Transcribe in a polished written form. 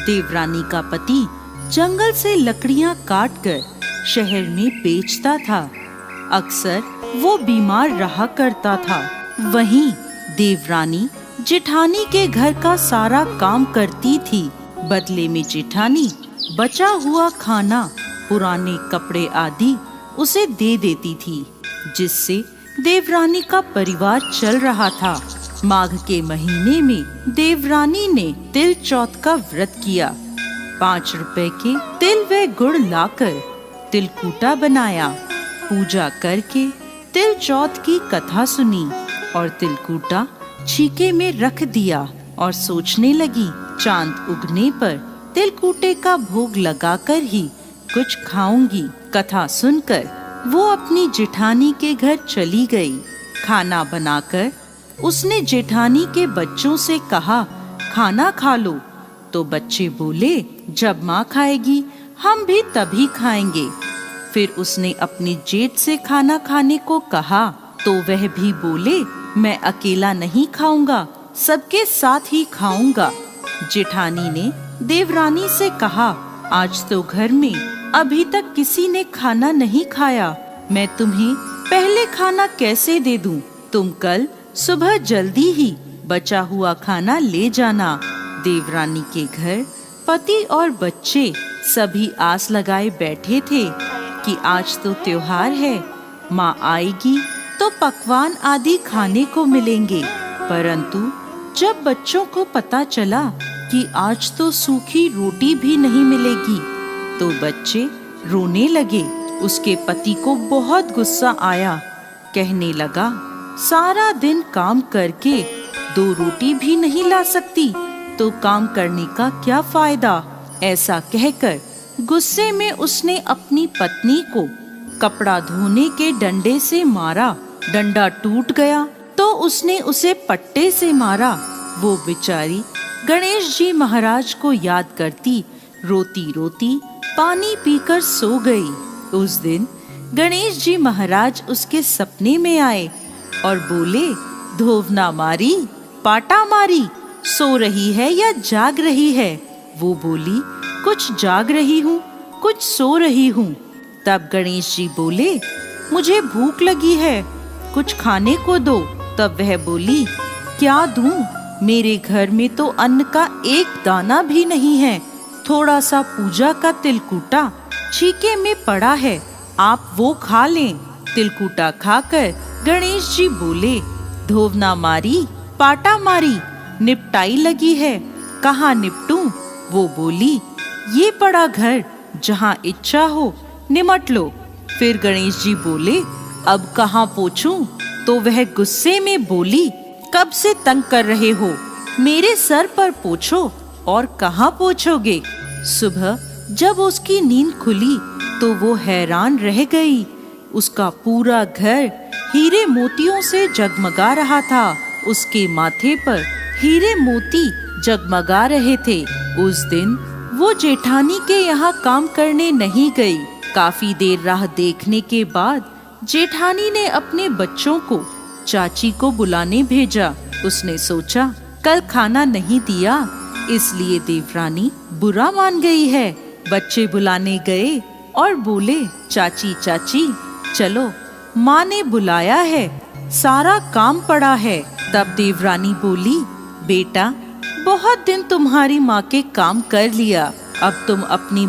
देवरानी का पति जंगल से लकड़ियां काटकर शहर में बेचता था। अक्सर वो बीमार रहा करता था। वहीं देवरानी जेठानी के घर का सारा काम करती थी। बदले में जेठानी बचा हुआ खाना, पुराने कपड़े आदि उसे दे देती थी, जिससे देवरानी का परिवार चल रहा था। माघ के महीने में देवरानी ने तिल चौथ का व्रत किया। 5 रुपए के तिल व गुड़ लाकर तिलकूटा बनाया। पूजा करके तिल चौथ की कथा सुनी और तिलकूटा छीके में रख दिया और सोचने लगी, चांद उगने पर तिलकूटे का भोग लगाकर ही कुछ खाऊंगी। कथा सुनकर वो अपनी जेठानी के घर चली गई। खाना बनाकर उसने जेठानी के बच्चों से कहा, खाना खा लो। तो बच्चे बोले, जब माँ खाएगी हम भी तभी खाएंगे। फिर उसने अपने जेठ से खाना खाने को कहा तो वह भी बोले, मैं अकेला नहीं खाऊंगा, सबके साथ ही खाऊंगा। जेठानी ने देवरानी से कहा, आज तो घर में अभी तक किसी ने खाना नहीं खाया, मैं तुम्हें पहले खाना कैसे दे दूं? तुम कल सुबह जल्दी ही बचा हुआ खाना ले जाना। देवरानी के घर पति और बच्चे सभी आस लगाए बैठे थे कि आज तो त्योहार है, माँ आएगी तो पकवान आदि खाने को मिलेंगे। परंतु जब बच्चों को पता चला कि आज तो सूखी रोटी भी नहीं मिलेगी, तो बच्चे रोने लगे। उसके पति को बहुत गुस्सा आया। कहने लगा, सारा दिन काम करके 2 रोटी भी नहीं ला सकती तो काम करने का क्या फायदा? ऐसा कहकर गुस्से में उसने अपनी पत्नी को कपड़ा धोने के डंडे से मारा। डंडा टूट गया तो उसने उसे पट्टे से मारा। वो बेचारी गणेश जी महाराज को याद करती रोती रोती पानी पीकर सो गई। उस दिन गणेश जी महाराज उसके सपने में आए और बोले, धोवना मारी, पाटा मारी, सो रही है या जाग रही है? वो बोली, कुछ जाग रही हूँ, कुछ सो रही हूँ। तब गणेश जी बोले, मुझे भूख लगी है, कुछ खाने को दो। तब वह बोली, क्या दूं? मेरे घर में तो अन्न का एक दाना भी नहीं है। थोड़ा सा पूजा का तिलकूटा छीके में पड़ा है, आप वो खा लें। तिलकूटा खाकर गणेश जी बोले, धोवना मारी, पाटा मारी, निपटाई लगी है, कहाँ निपटूं? वो बोली, ये पड़ा घर, जहाँ इच्छा हो निमट लो। फिर गणेश जी बोले, अब कहाँ पोंछूं? तो वह गुस्से में बोली, कब से तंग कर रहे हो? मेरे सर पर पोंछो और कहाँ पोंछोगे? सुबह जब उसकी नींद खुली तो वो हैरान रह गई। उसका पूरा घर हीरे मोतियों से जगमगा रहा था। उसके माथे पर हीरे मोती जगमगा रहे थे। उस दिन वो जेठानी के यहाँ काम करने नहीं गई। काफी देर राह देखने के बाद जेठानी ने अपने बच्चों को चाची को बुलाने भेजा। उसने सोचा, कल खाना नहीं दिया इसलिए देवरानी बुरा मान गई है। बच्चे बुलाने गए और बोले, चाची चाची चलो, माँ ने बुलाया है, सारा काम पड़ा है। तब देवरानी बोली, बेटा बहुत दिन तुम्हारी माँ के काम कर लिया, अब तुम अपनी